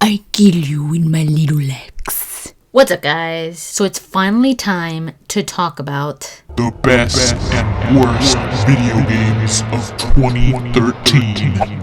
I kill you in my little legs. What's up, guys? So it's finally time to talk about the best and worst video games of 2013.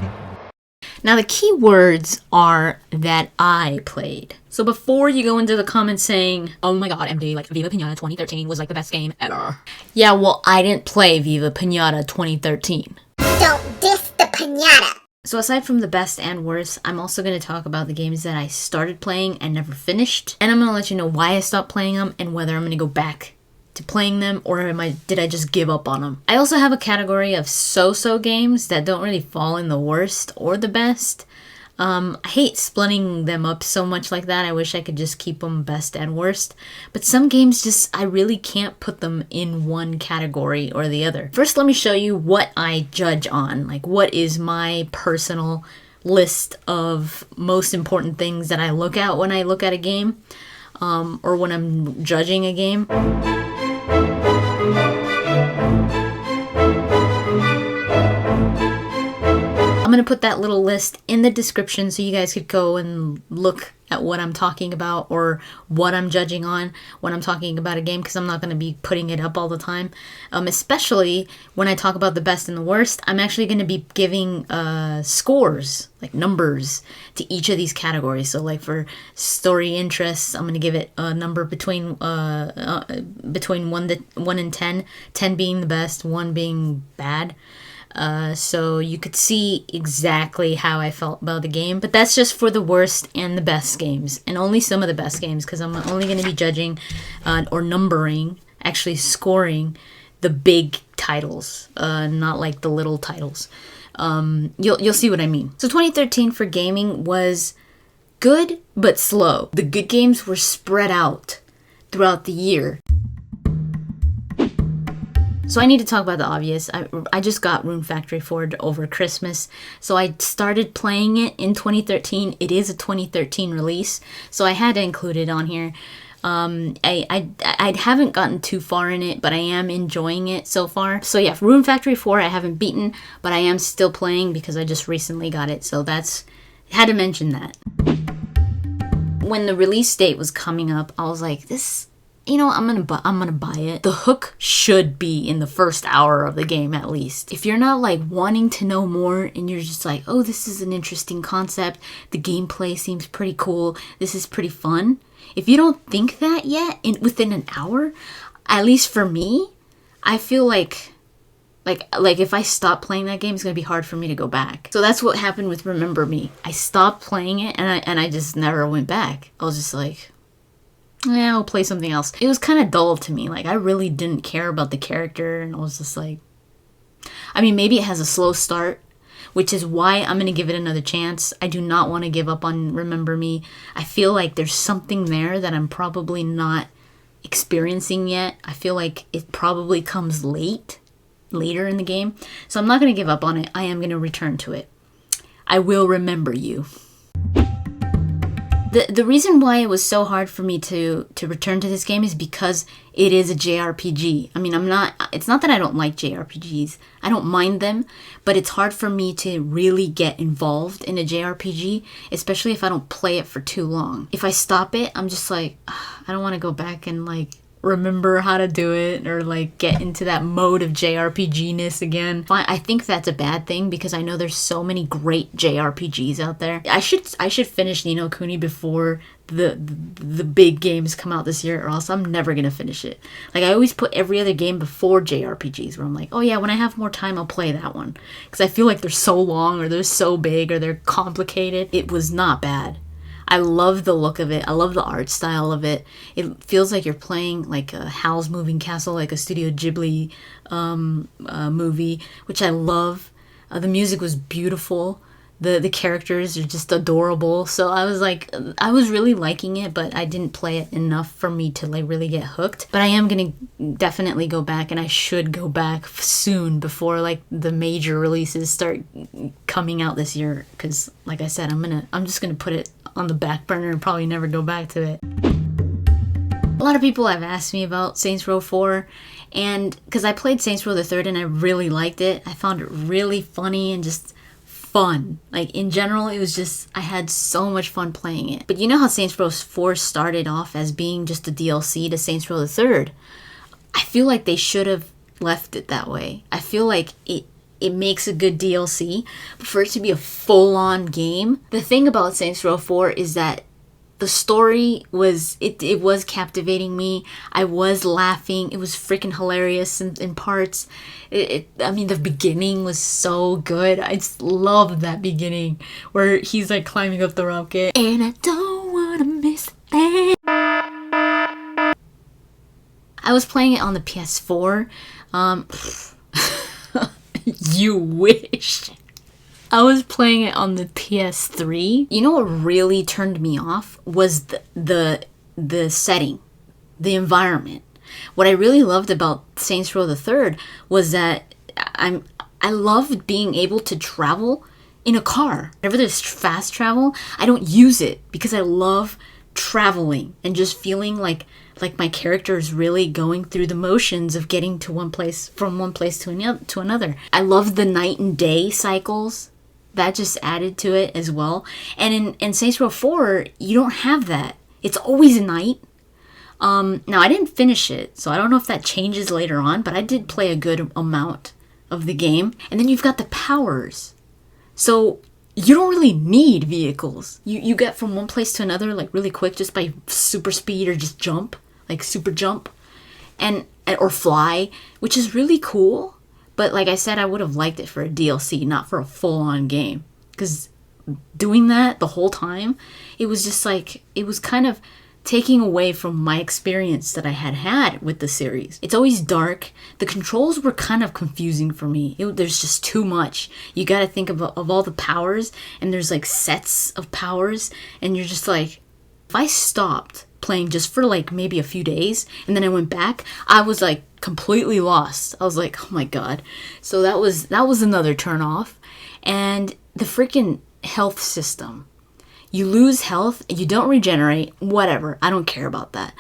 Now, the key words are that I played. So before you go into the comments saying, oh my god, MD, like Viva Pinata 2013 was like the best game ever. Yeah, well, I didn't play Viva Pinata 2013. Don't diss the pinata. So aside from the best and worst, I'm also going to talk about the games that I started playing and never finished. And I'm going to let you know why I stopped playing them and whether I'm going to go back to playing them or did I just give up on them. I also have a category of so-so games that don't really fall in the worst or the best. I hate splitting them up so much like that. I wish I could just keep them best and worst. But some games I really can't put them in one category or the other. First, let me show you what I judge on. Like, what is my personal list of most important things that I look at when I look at a game, or when I'm judging a game. I'm going to put that little list in the description so you guys could go and look at what I'm talking about or what I'm judging on when I'm talking about a game, because I'm not going to be putting it up all the time. Especially when I talk about the best and the worst, I'm actually going to be giving scores, like numbers, to each of these categories. So like for story interests, I'm going to give it a number between 1 and 10, 10 being the best, 1 being bad. So you could see exactly how I felt about the game. But that's just for the worst and the best games. And only some of the best games, because I'm only going to be judging or numbering, actually scoring the big titles, not like the little titles. You'll see what I mean. So 2013 for gaming was good, but slow. The good games were spread out throughout the year. So I need to talk about the obvious. I just got Rune Factory 4 over Christmas, so I started playing it in 2013. It is a 2013 release, so I had to include it on here. I haven't gotten too far in it, but I am enjoying it so far. So yeah, Rune Factory 4 I haven't beaten, but I am still playing because I just recently got it, so had to mention that. When the release date was coming up, I was like, I'm gonna buy it. The hook should be in the first hour of the game at least. If you're not like wanting to know more and you're just like, oh, this is an interesting concept, the gameplay seems pretty cool, this is pretty fun. If you don't think that yet within an hour, at least for me, I feel like if I stop playing that game, it's gonna be hard for me to go back. So that's what happened with Remember Me. I stopped playing it and I just never went back. I was just like, yeah, I'll play something else. It was kind of dull to me. Like, I really didn't care about the character, and I was just like, I mean, maybe it has a slow start, which is why I'm going to give it another chance. I do not want to give up on Remember Me. I feel like there's something there that I'm probably not experiencing yet. I feel like it probably comes later in the game. So I'm not going to give up on it. I am going to return to it. I will remember you. The reason why it was so hard for me to return to this game is because it is a JRPG. I mean, it's not that I don't like JRPGs. I don't mind them, but it's hard for me to really get involved in a JRPG, especially if I don't play it for too long. If I stop it, I'm just like, I don't want to go back and like remember how to do it or like get into that mode of JRPG-ness again. I think that's a bad thing because I know there's so many great JRPGs out there. I should finish Ni no Kuni before the big games come out this year, or else I'm never gonna finish it. Like, I always put every other game before JRPGs, where I'm like, oh yeah, when I have more time I'll play that one, because I feel like they're so long or they're so big or they're complicated. It was not bad. I love the look of it. I love the art style of it. It feels like you're playing like a Howl's Moving Castle, like a Studio Ghibli movie, which I love. The music was beautiful. The characters are just adorable. So I was really liking it, but I didn't play it enough for me to like really get hooked. But I am gonna definitely go back, and I should go back soon before like the major releases start coming out this year. Because like I said, I'm just gonna put it on the back burner and probably never go back to it. A lot of people have asked me about Saints Row 4, and because I played Saints Row the 3rd and I really liked it. I found it really funny and just fun. Like, in general, it was just, I had so much fun playing it. But you know how Saints Row 4 started off as being just a DLC to Saints Row the Third? I feel like they should have left it that way. I feel like it makes a good DLC, but for it to be a full-on game, the thing about Saints Row 4 is that the story was, it was captivating me. I was laughing. It was freaking hilarious in parts. I mean, the beginning was so good. I just loved that beginning where he's like climbing up the rocket. And I don't want to miss that. I was playing it on the PS4. You wish. I was playing it on the PS3. You know what really turned me off was the setting, the environment. What I really loved about Saints Row the Third was that I loved being able to travel in a car. Whenever there's fast travel, I don't use it because I love traveling and just feeling like my character is really going through the motions of getting to one place, from one place to another. I love the night and day cycles. That just added to it as well. And in Saints Row 4, you don't have that. It's always night. Now, I didn't finish it, so I don't know if that changes later on, but I did play a good amount of the game. And then you've got the powers. So you don't really need vehicles. You get from one place to another like really quick just by super speed or just jump, like super jump, or fly, which is really cool. But like I said, I would have liked it for a DLC, not for a full-on game. Because doing that the whole time, it was just like, it was kind of taking away from my experience that I had with the series. It's always dark. The controls were kind of confusing for me. There's just too much. You got to think of all the powers, and there's like sets of powers, and you're just like, if I stopped playing just for like maybe a few days, and then I went back, I was like completely lost. I was like, oh my god. So that was another turn off. And the freaking health system. You lose health, you don't regenerate, whatever. I don't care about that.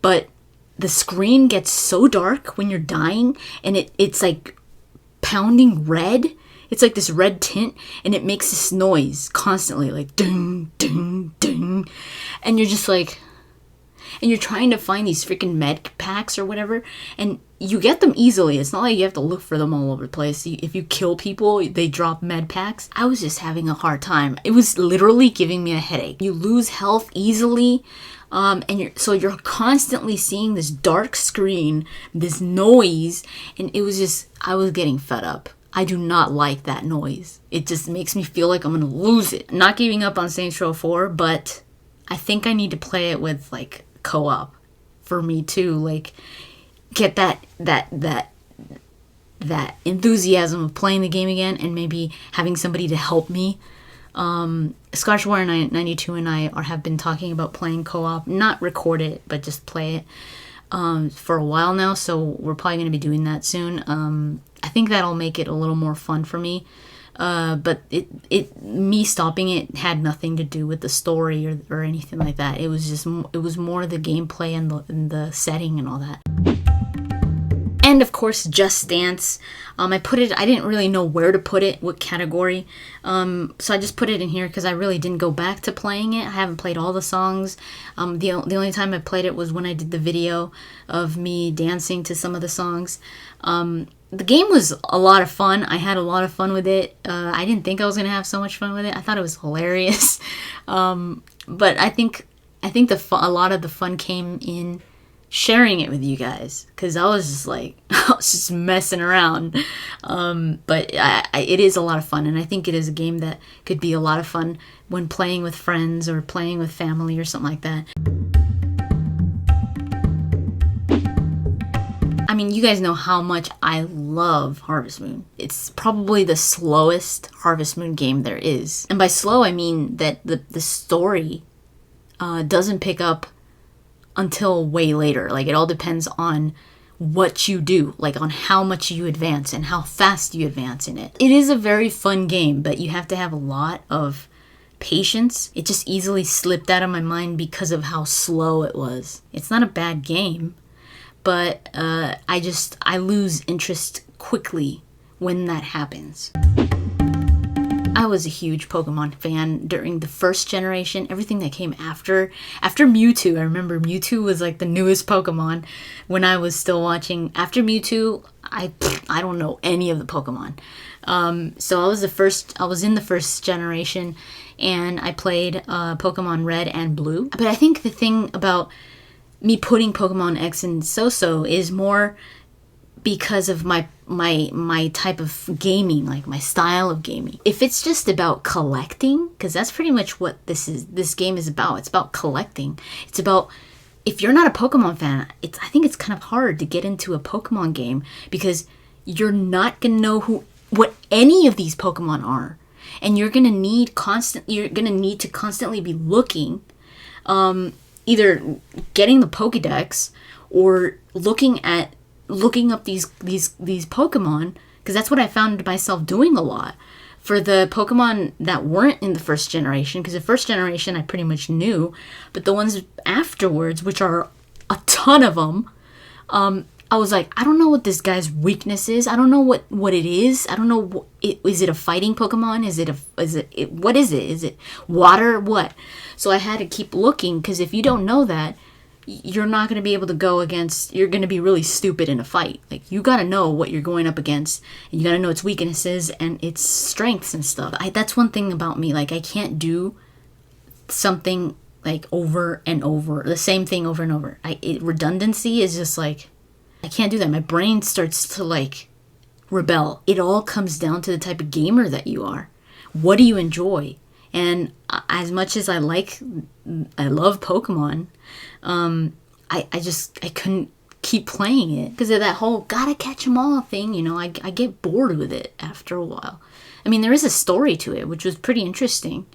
But the screen gets so dark when you're dying, and it's like pounding red. It's like this red tint, and it makes this noise constantly, like ding, ding, ding. And you're just like, and you're trying to find these freaking med packs or whatever, and you get them easily. It's not like you have to look for them all over the place. If you kill people, they drop med packs. I was just having a hard time. It was literally giving me a headache. You lose health easily, and you're constantly seeing this dark screen, this noise, and it was just, I was getting fed up. I do not like that noise. It just makes me feel like I'm gonna lose it. I'm not giving up on Saints Row 4, but I think I need to play it with like co-op for me to like get that enthusiasm of playing the game again, and maybe having somebody to help me. Scotch Warrior 92 and I have been talking about playing co-op, not record it, but just play it for a while now, so we're probably going to be doing that soon. I think that'll make it a little more fun for me. But me stopping it had nothing to do with the story or anything like that. It was more the gameplay and the setting and all that. And of course, Just Dance. I didn't really know where to put it, what category. So I just put it in here because I really didn't go back to playing it. I haven't played all the songs. The only time I played it was when I did the video of me dancing to some of the songs. The game was a lot of fun. I had a lot of fun with it. I didn't think I was going to have so much fun with it. I thought it was hilarious. But I think a lot of the fun came in sharing it with you guys, because I was just messing around. But it is a lot of fun, and I think it is a game that could be a lot of fun when playing with friends or playing with family or something like that. I mean, you guys know how much I love Harvest Moon. It's probably the slowest Harvest Moon game there is. And by slow, I mean that the story doesn't pick up until way later. Like, it all depends on what you do, like on how much you advance and how fast you advance in it. It is a very fun game, but you have to have a lot of patience. It just easily slipped out of my mind because of how slow it was. It's not a bad game, but I lose interest quickly when that happens. I I was a huge Pokemon fan during the first generation. Everything that came after Mewtwo, I remember Mewtwo was like the newest Pokemon when I was still watching. After Mewtwo, I don't know any of the Pokemon. So I was in the first generation, and I played Pokemon Red and Blue. But I think the thing about me putting Pokemon X and So is more because of my type of gaming, like my style of gaming. If it's just about collecting, because that's pretty much what this game is about. It's about collecting. It's about, if you're not a Pokemon fan, I think it's kind of hard to get into a Pokemon game because you're not gonna know what any of these Pokemon are, and you're gonna need to constantly be looking, either getting the Pokédex or looking up these Pokemon, because that's what I found myself doing a lot for the Pokemon that weren't in the first generation, because the first generation I pretty much knew, but the ones afterwards, which are a ton of them, I was like, I don't know what this guy's weakness is. I don't know what it is. I don't know. Is it a fighting Pokemon? What is it? Is it water? What? So I had to keep looking, because if you don't know that, you're not going to be able to go against, you're going to be really stupid in a fight. Like, you got to know what you're going up against, and you got to know its weaknesses and its strengths and stuff. That's one thing about me. Like, I can't do something like over and over, the same thing over and over. Redundancy is just like, I can't do that. My brain starts to like rebel. It all comes down to the type of gamer that you are. What do you enjoy? And as much as I love Pokemon, I couldn't keep playing it because of that whole gotta catch 'em all thing. You know, I get bored with it after a while. I mean, there is a story to it, which was pretty interesting.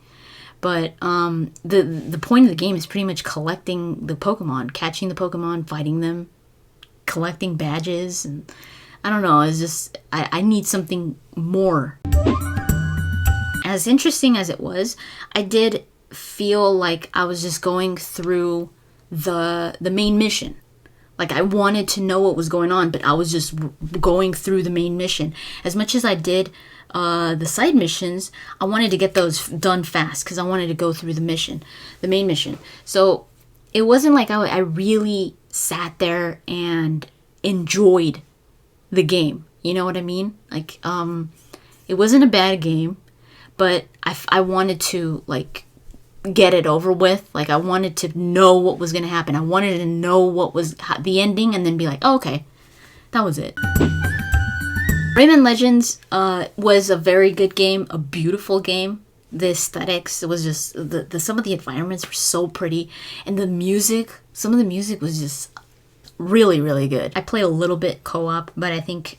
But the point of the game is pretty much collecting the Pokemon, catching the Pokemon, fighting them, collecting badges, and I don't know, it's just I need something more. As interesting as it was, I did feel like I was just going through the main mission. Like, I wanted to know what was going on, but I was just going through the main mission. As much as I did the side missions, I wanted to get those done fast because I wanted to go through the main mission. So it wasn't like I really sat there and enjoyed the game. You know what I mean? Like, it wasn't a bad game, but I wanted to, like, get it over with. Like, I wanted to know what was going to happen. I wanted to know what was the ending and then be like, oh, okay, that was it. Rayman Legends was a very good game, a beautiful game. The aesthetics, it was just, some of the environments were so pretty, and the music, some of the music was just really, really good. I play a little bit co-op, but I think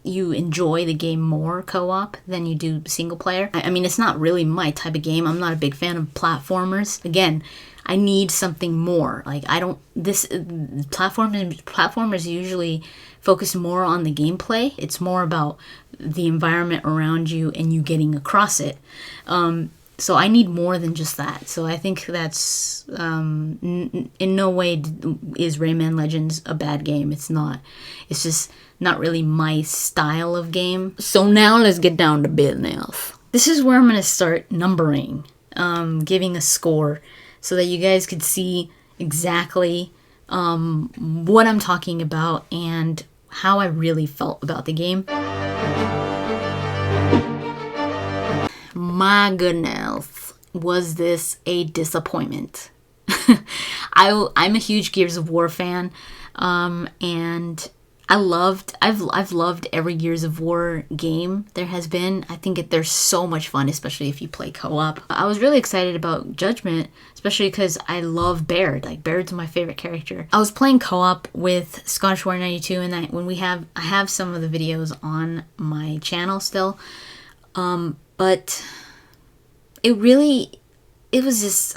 you enjoy the game more co-op than you do single player. I mean, it's not really my type of game. I'm not a big fan of platformers. Again, I need something more. Like, platformers usually focus more on the gameplay. It's more about the environment around you and you getting across it. So I need more than just that. So I think that's, in no way is Rayman Legends a bad game. It's not. It's just not really my style of game. So now let's get down to business. This is where I'm going to start numbering, giving a score, so that you guys could see exactly what I'm talking about and how I really felt about the game. My goodness, was this a disappointment? I'm a huge Gears of War fan, and I've loved every Gears of War game there has been. I think they're so much fun, especially if you play co-op. I was really excited about Judgment, especially because I love Baird. Like, Baird's my favorite character. I was playing co-op with Scottish War 92, and I have some of the videos on my channel still, but it was just,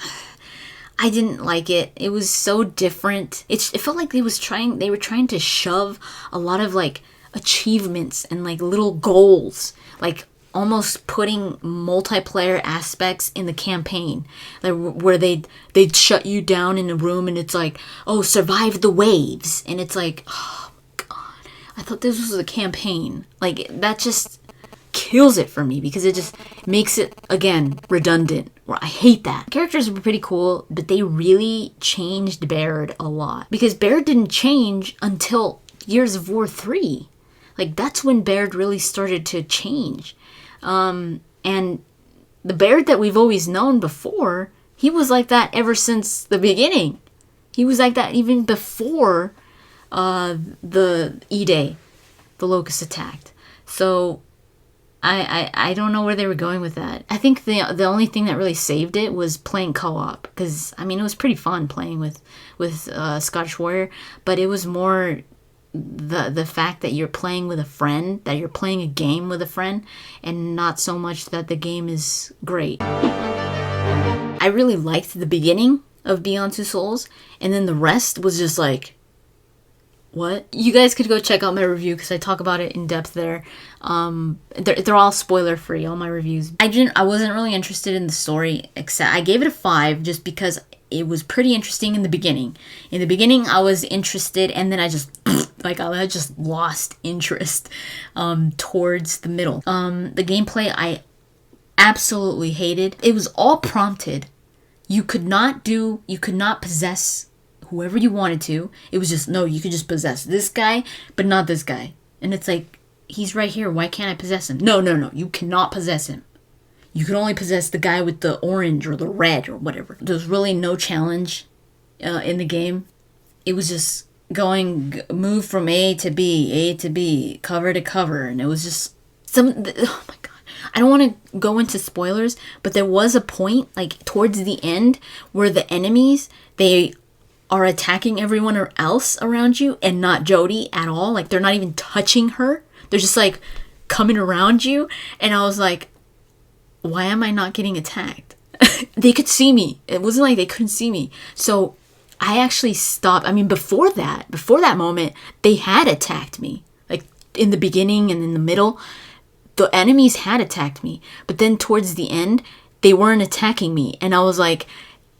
I didn't like it. It was so different. It felt like they were trying to shove a lot of, like, achievements and, like, little goals, like almost putting multiplayer aspects in the campaign, like where they'd shut you down in a room and it's like, oh, survive the waves, and it's like, oh God, I thought this was a campaign. Like, that just kills it for me because it just makes it, again, redundant. I hate that. Characters were pretty cool, but they really changed Baird a lot. Because Baird didn't change until Gears of War 3. Like, that's when Baird really started to change. And the Baird that we've always known before, he was like that ever since the beginning. He was like that even before the E-Day, the Locust attacked. So I don't know where they were going with that. I think the only thing that really saved it was playing co-op, because I mean it was pretty fun playing with Scottish Warrior, but it was more the fact that you're playing with a friend, that you're playing a game with a friend, and not so much that the game is great. I really liked the beginning of Beyond Two Souls, and then the rest was just like, what? You guys could go check out my review because I talk about it in depth there. They're all spoiler free, all my reviews. I wasn't really interested in the story, except I gave it a 5 just because it was pretty interesting in the beginning. In the beginning, I was interested, and then I just I just lost interest towards the middle. The gameplay I absolutely hated. It was all prompted. You could not possess whoever you wanted to. It was just, no, you could just possess this guy, but not this guy. And it's like, he's right here. Why can't I possess him? No. You cannot possess him. You can only possess the guy with the orange or the red or whatever. There's really no challenge in the game. It was just move from A to B, cover to cover. And it was just oh my God. I don't want to go into spoilers, but there was a point, like, towards the end where the enemies, they are attacking everyone else around you and not Jodie at all. Like, they're not even touching her. They're just, like, coming around you. And I was like, why am I not getting attacked? They could see me. It wasn't like they couldn't see me. So I actually stopped. I mean, before that moment, they had attacked me. Like, in the beginning and in the middle, the enemies had attacked me. But then towards the end, they weren't attacking me. And I was like,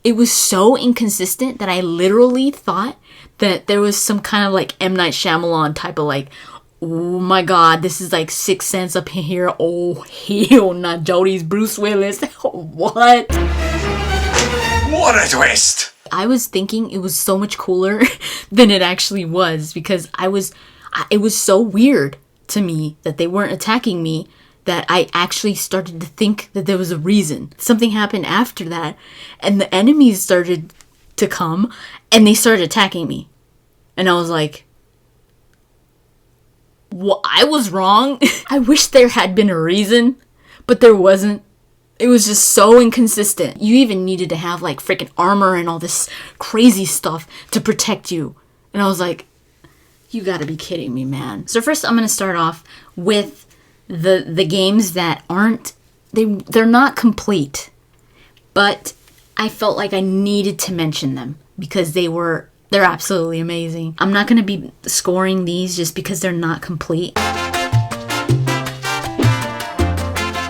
it was so inconsistent that I literally thought that there was some kind of like M. Night Shyamalan type of like, oh my God, this is like Sixth Sense up here. Oh, hell, not Jodie's Bruce Willis. What? What a twist! I was thinking it was so much cooler than it actually was, because it was so weird to me that they weren't attacking me that I actually started to think that there was a reason. Something happened after that, and the enemies started to come, and they started attacking me. And I was like, well, I was wrong. I wish there had been a reason, but there wasn't. It was just so inconsistent. You even needed to have like freaking armor and all this crazy stuff to protect you. And I was like, you gotta be kidding me, man. So first I'm gonna start off with the games that they're not complete, but I felt like I needed to mention them because they're absolutely amazing. I'm not gonna be scoring these just because they're not complete.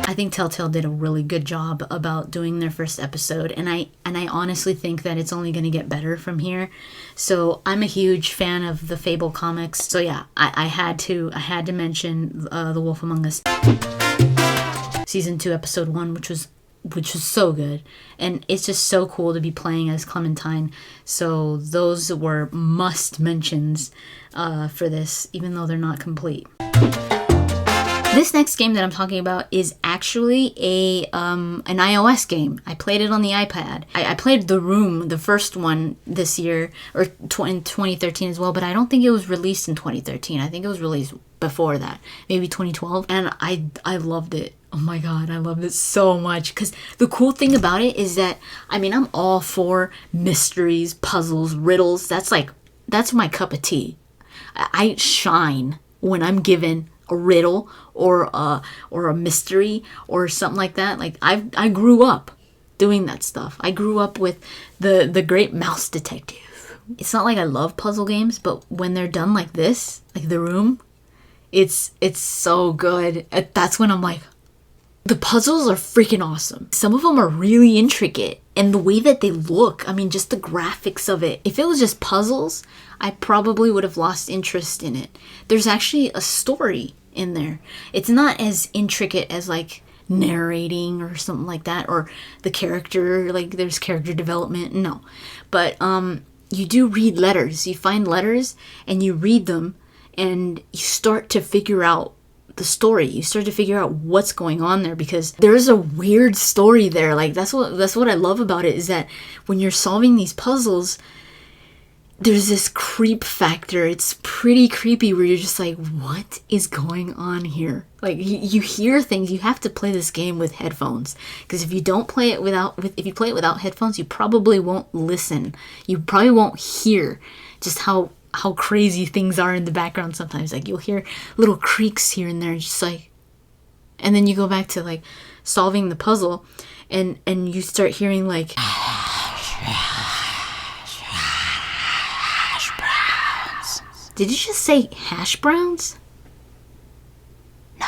I think Telltale did a really good job about doing their first episode, and I honestly think that it's only going to get better from here. So I'm a huge fan of the Fable comics. So yeah, I had to mention The Wolf Among Us season 2 episode 1, which was so good, and it's just so cool to be playing as Clementine. So those were must mentions for this, even though they're not complete. This next game that I'm talking about is actually an iOS game. I played it on the iPad. I played The Room, the first one this year, or in 2013 as well, but I don't think it was released in 2013. I think it was released before that, maybe 2012, and I loved it. Oh my God, I loved it so much, because the cool thing about it is that, I mean, I'm all for mysteries, puzzles, riddles. That's my cup of tea. I shine when I'm given a riddle or a mystery or something like that. Like, I grew up doing that stuff. I grew up with the Great Mouse Detective. It's not like I love puzzle games, but when they're done like this, like The Room, it's so good. That's when I'm like, the puzzles are freaking awesome. Some of them are really intricate, and the way that they look, I mean, just the graphics of it. If it was just puzzles, I probably would have lost interest in it. There's actually a story in there. It's not as intricate as like narrating or something like that, or the character, like there's character development. No. But you do read letters. You find letters and you read them and you start to figure out the story. You start to figure out what's going on there, because there's a weird story there. Like that's what I love about it, is that when you're solving these puzzles, there's this creep factor. It's pretty creepy where you're just like, what is going on here? Like you hear things. You have to play this game with headphones, because if you don't play it if you play it without headphones, you probably won't listen. You probably won't hear just how crazy things are in the background sometimes. Like you'll hear little creaks here and there, just like, and then you go back to like solving the puzzle and you start hearing like hash browns. Did you just say hash browns? No.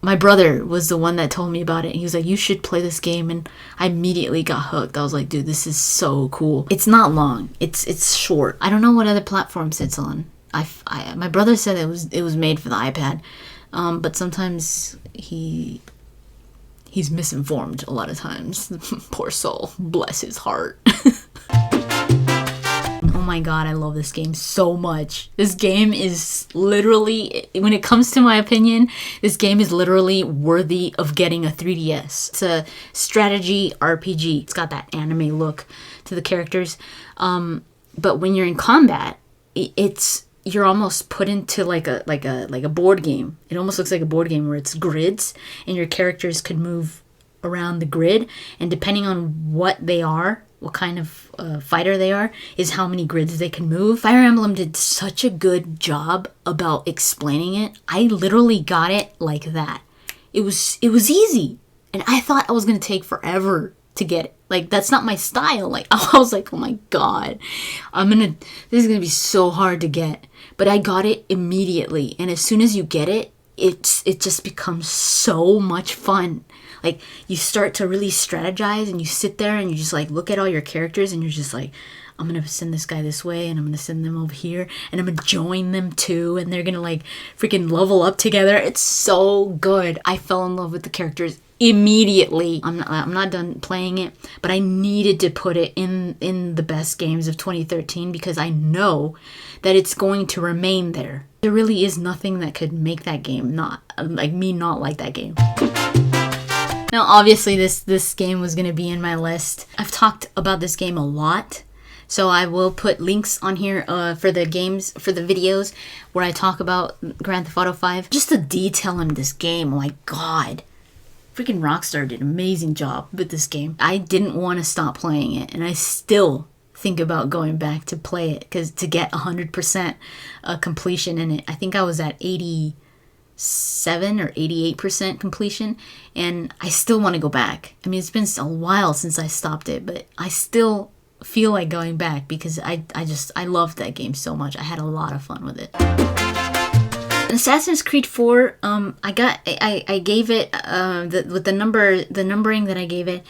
My brother was the one that told me about it. He was like, you should play this game, and I immediately got hooked. I was like, dude, this is so cool. It's not long. It's short. I don't know what other platforms it's on. My brother said it was made for the iPad, but sometimes he's misinformed a lot of times. Poor soul. Bless his heart. Oh my god, I love this game so much. This game is literally, when it comes to my opinion, this game is literally worthy of getting a 3DS. It's a strategy RPG. It's got that anime look to the characters. But when you're in combat, you're almost put into like a board game. It almost looks like a board game where it's grids and your characters could move around the grid, and depending on what they are, what kind of fighter they are, is how many grids they can move. Fire Emblem did such a good job about explaining it. I literally got it like that. It was easy, and I thought I was gonna take forever to get it. Like, that's not my style. Like, I was like, oh my god, this is gonna be so hard to get. But I got it immediately, and as soon as you get it, it just becomes so much fun. Like, you start to really strategize, and you sit there and you just like look at all your characters, and you're just like, I'm gonna send this guy this way, and I'm gonna send them over here, and I'm gonna join them too, and they're gonna like freaking level up together. It's so good. I fell in love with the characters immediately. I'm not done playing it, but I needed to put it in the best games of 2013, because I know that it's going to remain there. There really is nothing that could make that game not like that game. Now, obviously, this game was going to be in my list. I've talked about this game a lot, so I will put links on here for the videos where I talk about Grand Theft Auto 5. Just the detail in this game, oh my god. Freaking Rockstar did an amazing job with this game. I didn't want to stop playing it, and I still think about going back to play it, because to get 100% completion in it, I think I was at 87 or 88% completion, and I still want to go back. I mean, it's been a while since I stopped it, but I still feel like going back, because I loved that game so much. I had a lot of fun with it. Assassin's Creed 4, I gave it with the numbering that I gave it,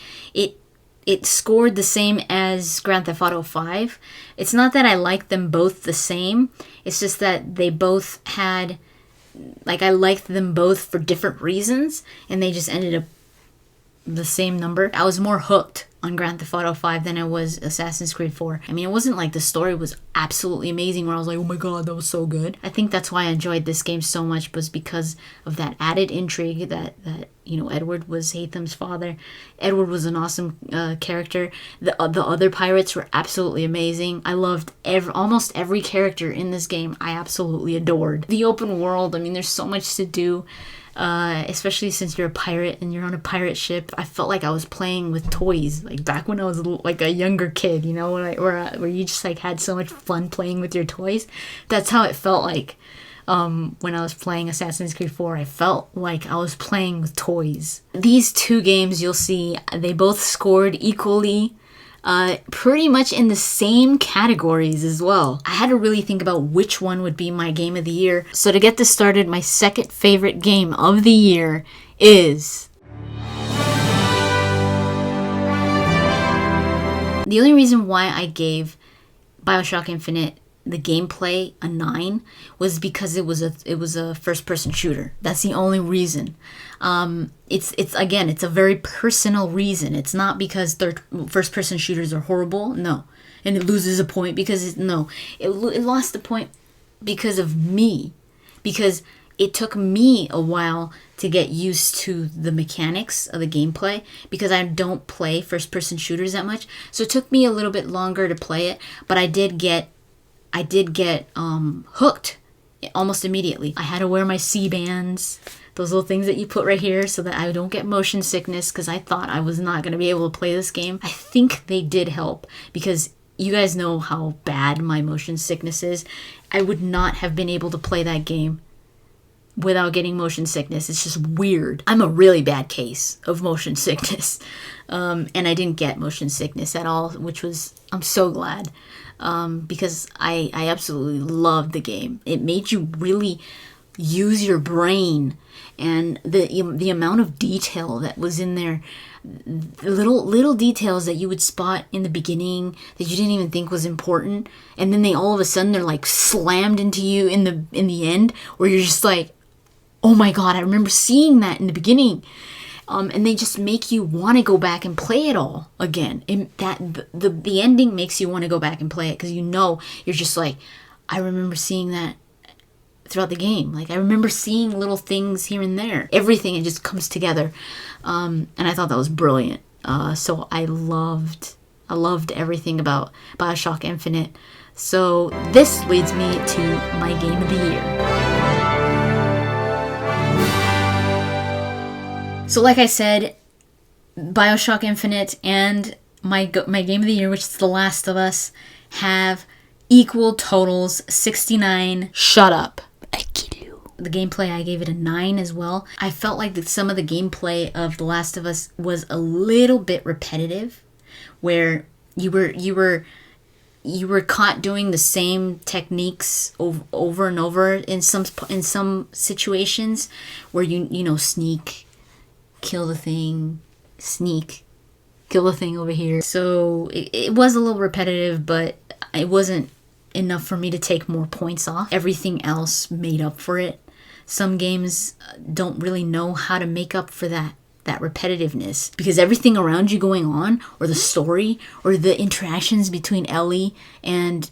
it scored the same as Grand Theft Auto 5. It's not that I like them both the same. It's just that they both had, like, I liked them both for different reasons, and they just ended up the same number. I was more hooked on Grand Theft Auto 5 than I was Assassin's Creed 4. I mean, it wasn't like the story was absolutely amazing where I was like, oh my god, that was so good. I think that's why I enjoyed this game so much, was because of that added intrigue that Edward was Hatham's father. Edward was an awesome character. The other pirates were absolutely amazing. I loved almost every character in this game. I absolutely adored. The open world, I mean, there's so much to do. Especially since you're a pirate and you're on a pirate ship. I felt like I was playing with toys, like back when I was like a younger kid, you know, where you just like had so much fun playing with your toys. That's how it felt like when I was playing Assassin's Creed 4. I felt like I was playing with toys. These two games, you'll see, they both scored equally. Pretty much in the same categories as well. I had to really think about which one would be my game of the year. So to get this started, my second favorite game of the year is... The only reason why I gave BioShock Infinite the gameplay a 9 was because it was a first person shooter. That's the only reason. It's a very personal reason. It's not because first person shooters are horrible. No. And it loses a point because it lost a point because of me. Because it took me a while to get used to the mechanics of the gameplay because I don't play first person shooters that much. So it took me a little bit longer to play it, but I did get hooked almost immediately. I had to wear my C-bands, those little things that you put right here so that I don't get motion sickness because I thought I was not going to be able to play this game. I think they did help because you guys know how bad my motion sickness is. I would not have been able to play that game without getting motion sickness. It's just weird. I'm a really bad case of motion sickness. And I didn't get motion sickness at all, I'm so glad. Because I absolutely loved the game. It made you really use your brain, and the amount of detail that was in there, little details that you would spot in the beginning that you didn't even think was important, and then they all of a sudden they're like slammed into you in the end, where you're just like, oh my god, I remember seeing that in the beginning. And they just make you want to go back and play it all again. The ending makes you want to go back and play it because you're just like, I remember seeing that throughout the game. Like, I remember seeing little things here and there. Everything, it just comes together. And I thought that was brilliant. So I loved everything about BioShock Infinite. So this leads me to my game of the year. So like I said, BioShock Infinite and my game of the year, which is The Last of Us, have equal totals, 69. Shut up. I kill you. The gameplay, I gave it a 9 as well. I felt like that some of the gameplay of The Last of Us was a little bit repetitive, where you were caught doing the same techniques over and over in some situations where you sneak, kill the thing, sneak, kill the thing over here. So it was a little repetitive, but it wasn't enough for me to take more points off. Everything else made up for it. Some games don't really know how to make up for that repetitiveness, because everything around you going on, or the story, or the interactions between Ellie and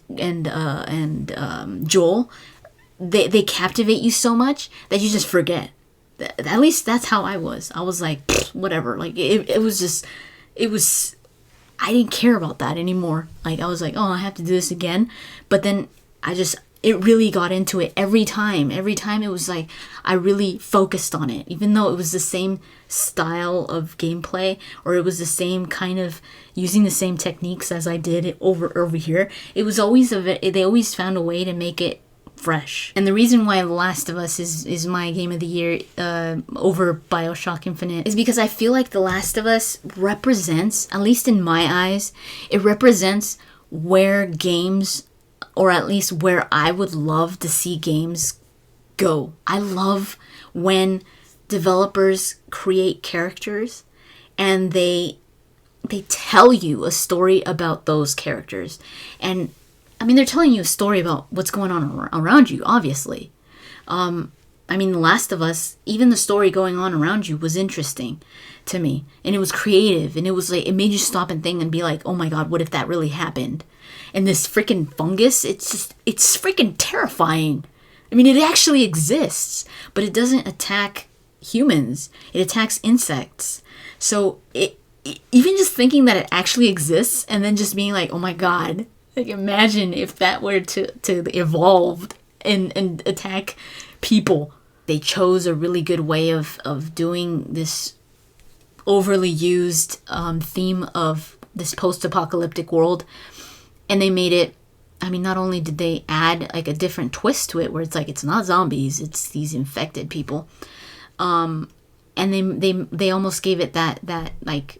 Joel, they captivate you so much that you just forget. At least that's how I was. I was like, whatever. Like, it was, I didn't care about that anymore. Like, I was like, oh, I have to do this again. But then it really got into it every time. Every time it was like, I really focused on it. Even though it was the same style of gameplay, or it was the same kind of using the same techniques as I did over here. It was always, they always found a way to make it fresh. And the reason why The Last of Us is my game of the year over BioShock Infinite is because I feel like The Last of Us represents, at least in my eyes, it represents where games, or at least where I would love to see games go. I love when developers create characters and they tell you a story about those characters. And I mean, they're telling you a story about what's going on around you, obviously. I mean, The Last of Us, even the story going on around you was interesting to me. And it was creative. And it was like, it made you stop and think and be like, oh my god, what if that really happened? And this freaking fungus, it's freaking terrifying. I mean, it actually exists. But it doesn't attack humans. It attacks insects. So even just thinking that it actually exists and then just being like, oh my god. Like, imagine if that were to evolve and attack people. They chose a really good way of doing this overly used theme of this post-apocalyptic world. And they made it, I mean, not only did they add like a different twist to it, where it's like, it's not zombies, it's these infected people. And they almost gave it that like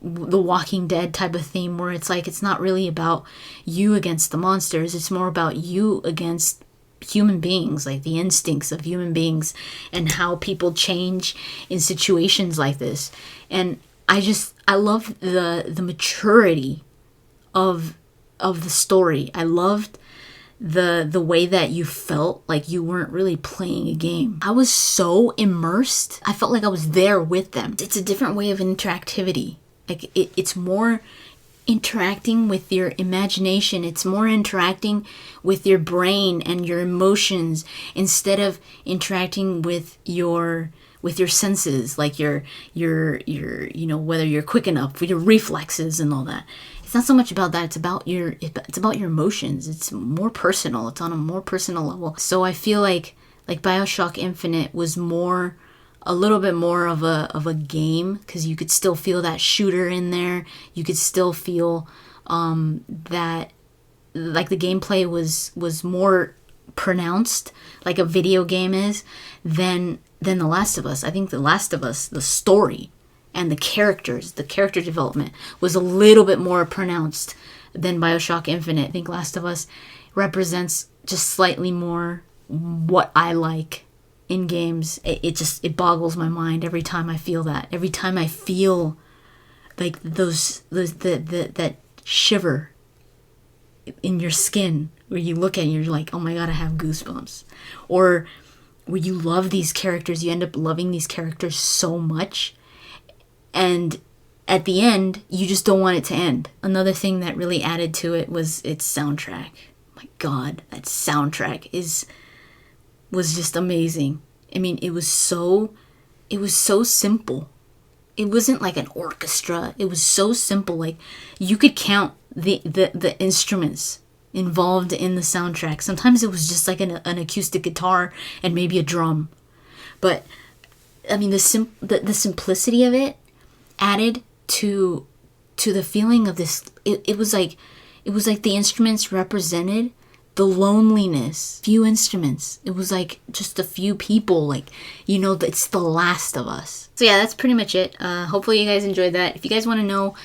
the Walking Dead type of theme, where it's like, it's not really about you against the monsters, it's more about you against human beings, like the instincts of human beings and how people change in situations like this. And I love the maturity of the story. I loved the way that you felt like you weren't really playing a game. I was so immersed. I felt like I was there with them. It's a different way of interactivity. Like it's more interacting with your imagination. It's more interacting with your brain and your emotions instead of interacting with your senses, like your whether you're quick enough with your reflexes and all that. It's not so much about that. It's about your emotions. It's more personal. It's on a more personal level. So I feel like BioShock Infinite was a little bit more of a game, because you could still feel that shooter in there. You could still feel that like the gameplay was more pronounced, like a video game is, than The Last of Us. I think The Last of Us, the story and the character development was a little bit more pronounced than BioShock Infinite. I think Last of Us represents just slightly more what I like in games. It boggles my mind every time I feel that. Every time I feel like that shiver in your skin, where you look at it and you're like, oh my god, I have goosebumps. Or where you love these characters, you end up loving these characters so much, and at the end, you just don't want it to end. Another thing that really added to it was its soundtrack. My god, that soundtrack was just amazing. I mean, it was so simple. It wasn't like an orchestra. It was so simple. Like, you could count the instruments involved in the soundtrack. Sometimes it was just like an acoustic guitar and maybe a drum. But I mean, the simplicity of it added to the feeling of this. It was like the instruments represented the loneliness. Few instruments. It was like just a few people. Like, it's The Last of Us. So yeah, that's pretty much it. Hopefully you guys enjoyed that. If you guys want to know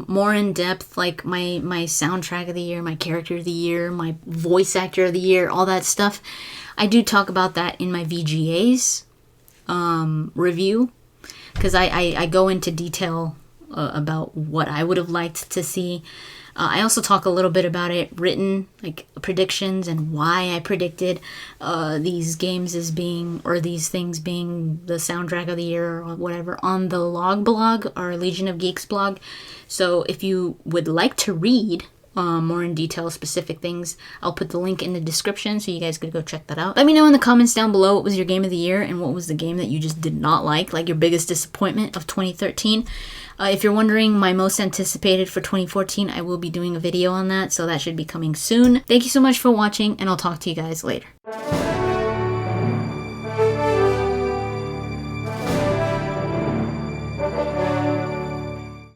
more in depth, like my soundtrack of the year, my character of the year, my voice actor of the year, all that stuff, I do talk about that in my VGAs review, because I go into detail about what I would have liked to see. I also talk a little bit about it written, like predictions, and why I predicted these games as being, or these things being, the soundtrack of the year or whatever, on the Log blog, or Legion of Geeks blog. So if you would like to read more in detail specific things, I'll put the link in the description so you guys could go check that out. Let me know in the comments down below what was your game of the year and what was the game that you just did not like your biggest disappointment of 2013. If you're wondering my most anticipated for 2014, I will be doing a video on that, so that should be coming soon. Thank you so much for watching, and I'll talk to you guys later.